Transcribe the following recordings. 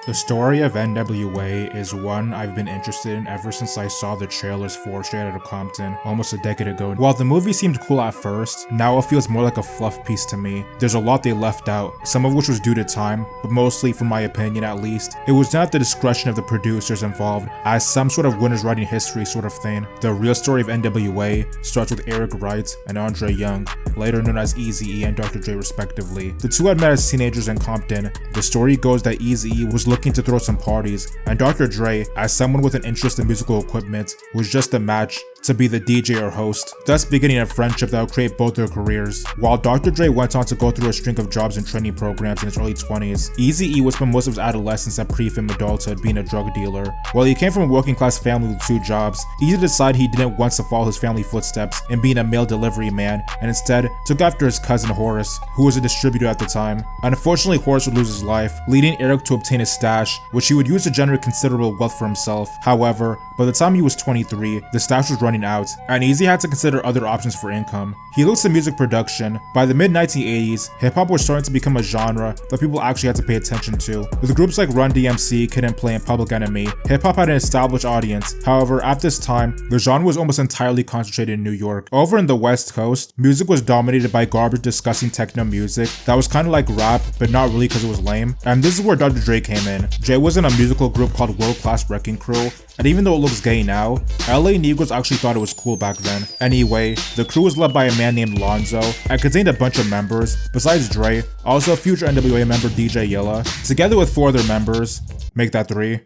The story of NWA is one I've been interested in ever since I saw the trailers for Straight Outta Compton almost a decade ago. While the movie seemed cool at first, now it feels more like a fluff piece to me. There's a lot they left out, some of which was due to time, but mostly, from my opinion at least, it was done at the discretion of the producers involved as some sort of winners writing history sort of thing. The real story of NWA starts with Eric Wright and Andre Young, later known as Eazy E and Dr. Dre respectively. The two had met as teenagers in Compton. The story goes that Eazy-E was looking to throw some parties, and Dr. Dre, as someone with an interest in musical equipment, was just a match to be the DJ or host, thus beginning a friendship that would create both their careers. While Dr. Dre went on to go through a string of jobs and training programs in his early 20s, Eazy-E would spend most of his adolescence and pre-fame adulthood being a drug dealer. While he came from a working class family with two jobs, Eazy decided he didn't want to follow his family footsteps in being a mail delivery man, and instead took after his cousin Horace, who was a distributor at the time. Unfortunately, Horace would lose his life, leading Eric to obtain a stash, which he would use to generate considerable wealth for himself. However, by the time he was 23, the stash was running out, and Eazy had to consider other options for income. He looked to music production. By the mid-1980s, hip-hop was starting to become a genre that people actually had to pay attention to. With groups like Run DMC, Kid and Play, and Public Enemy, hip-hop had an established audience. However, at this time, the genre was almost entirely concentrated in New York. Over in the West Coast, music was dominated by garbage disgusting techno music that was kind of like rap, but not really because it was lame. And this is where Dr. Dre came in. Dre was in a musical group called World Class Wrecking Crew, and even though it looks gay now, LA Negroes actually thought it was cool back then. Anyway, the crew was led by a man named Lonzo and contained a bunch of members, besides Dre, also a future NWA member DJ Yella, together with 4 other members. Make that 3.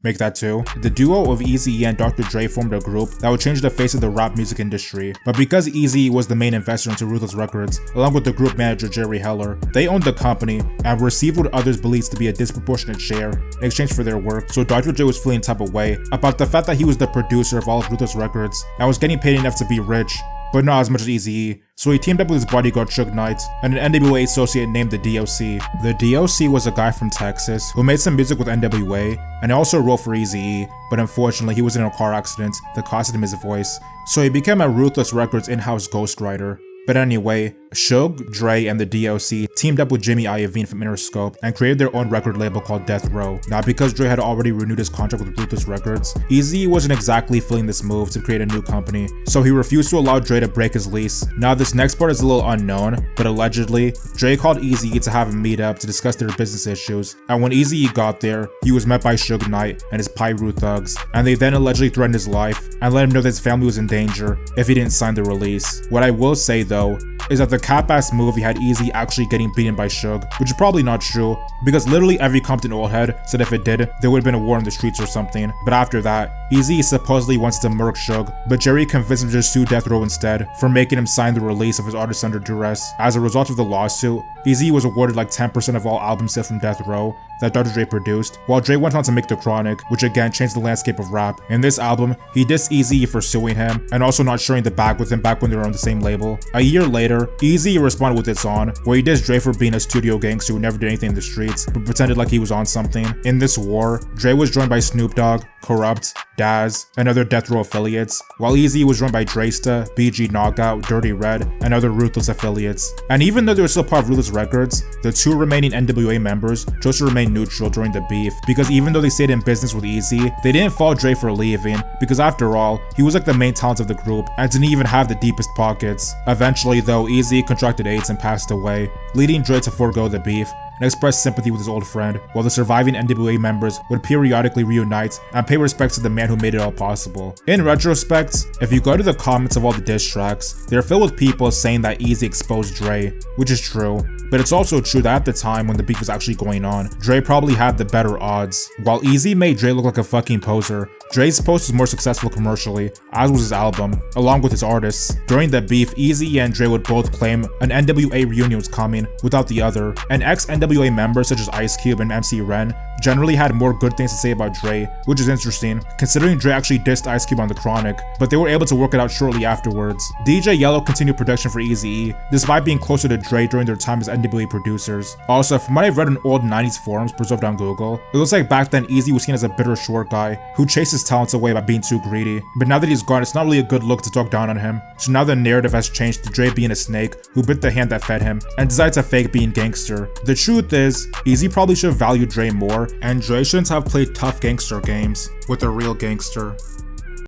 Make that 2. The duo of Eazy-E and Dr. Dre formed a group that would change the face of the rap music industry. But because Eazy-E was the main investor into Ruthless Records, along with the group manager Jerry Heller, they owned the company and received what others believed to be a disproportionate share in exchange for their work. So Dr. Dre was feeling type of way about the fact that he was the producer of all of Ruthless Records and was getting paid enough to be rich, but not as much as Eazy-E. So he teamed up with his bodyguard Suge Knight and an NWA associate named the DOC. The DOC was a guy from Texas who made some music with NWA and also wrote for Eazy-E, but unfortunately he was in a car accident that costed him his voice. So he became a Ruthless Records in-house ghostwriter. But anyway, Suge, Dre, and the DOC teamed up with Jimmy Iovine from Interscope and created their own record label called Death Row. Now, because Dre had already renewed his contract with Ruthless Records, Eazy wasn't exactly feeling this move to create a new company, so he refused to allow Dre to break his lease. Now, this next part is a little unknown, but allegedly, Dre called Eazy to have him meet up to discuss their business issues, and when Eazy got there, he was met by Suge Knight and his Pyru thugs, and they then allegedly threatened his life and let him know that his family was in danger if he didn't sign the release. What I will say though, is that the cap-ass movie had Eazy actually getting beaten by Suge, which is probably not true, because literally every Compton old head said if it did, there would have been a war in the streets or something. But after that, Eazy supposedly wants to murk Suge, but Jerry convinced him to just sue Death Row instead for making him sign the release of his artists under duress. As a result of the lawsuit, Eazy was awarded like 10% of all album sales from Death Row that Dr. Dre produced, while Dre went on to make The Chronic, which again changed the landscape of rap. In this album, he dissed Eazy for suing him and also not sharing the bag with him back when they were on the same label. A year later, Eazy responded with this on, where he dissed Dre for being a studio gangster who never did anything in the streets, but pretended like he was on something. In this war, Dre was joined by Snoop Dogg, Corrupt, Daz, and other Death Row affiliates, while Eazy was joined by Dresta, BG Knockout, Dirty Red, and other Ruthless affiliates. And even though they were still part of Ruthless Records, the 2 remaining NWA members chose to remain neutral during the beef, because even though they stayed in business with Eazy, they didn't fault Dre for leaving, because after all, he was like the main talent of the group and didn't even have the deepest pockets. Eventually though, Eazy contracted AIDS and passed away, leading Dre to forego the beef and express sympathy with his old friend, while the surviving NWA members would periodically reunite and pay respects to the man who made it all possible. In retrospect, if you go to the comments of all the diss tracks, they're filled with people saying that Eazy exposed Dre, which is true, but it's also true that at the time when the beef was actually going on, Dre probably had the better odds. While Eazy made Dre look like a fucking poser, Dre's post was more successful commercially, as was his album, along with his artists. During the beef, Eazy and Dre would both claim an NWA reunion was coming without the other, and ex-NWA members such as Ice Cube and MC Ren generally had more good things to say about Dre, which is interesting, considering Dre actually dissed Ice Cube on The Chronic, but they were able to work it out shortly afterwards. DJ Yellow continued production for Eazy-E, despite being closer to Dre during their time as NWA producers. Also, from what I've read in old 90s forums preserved on Google, it looks like back then Eazy was seen as a bitter short guy who chased his talents away by being too greedy, but now that he's gone, it's not really a good look to talk down on him. So now the narrative has changed to Dre being a snake who bit the hand that fed him and decided to fake being gangster. The truth is, Eazy probably should have valued Dre more and Dre shouldn't have played tough gangster games with a real gangster.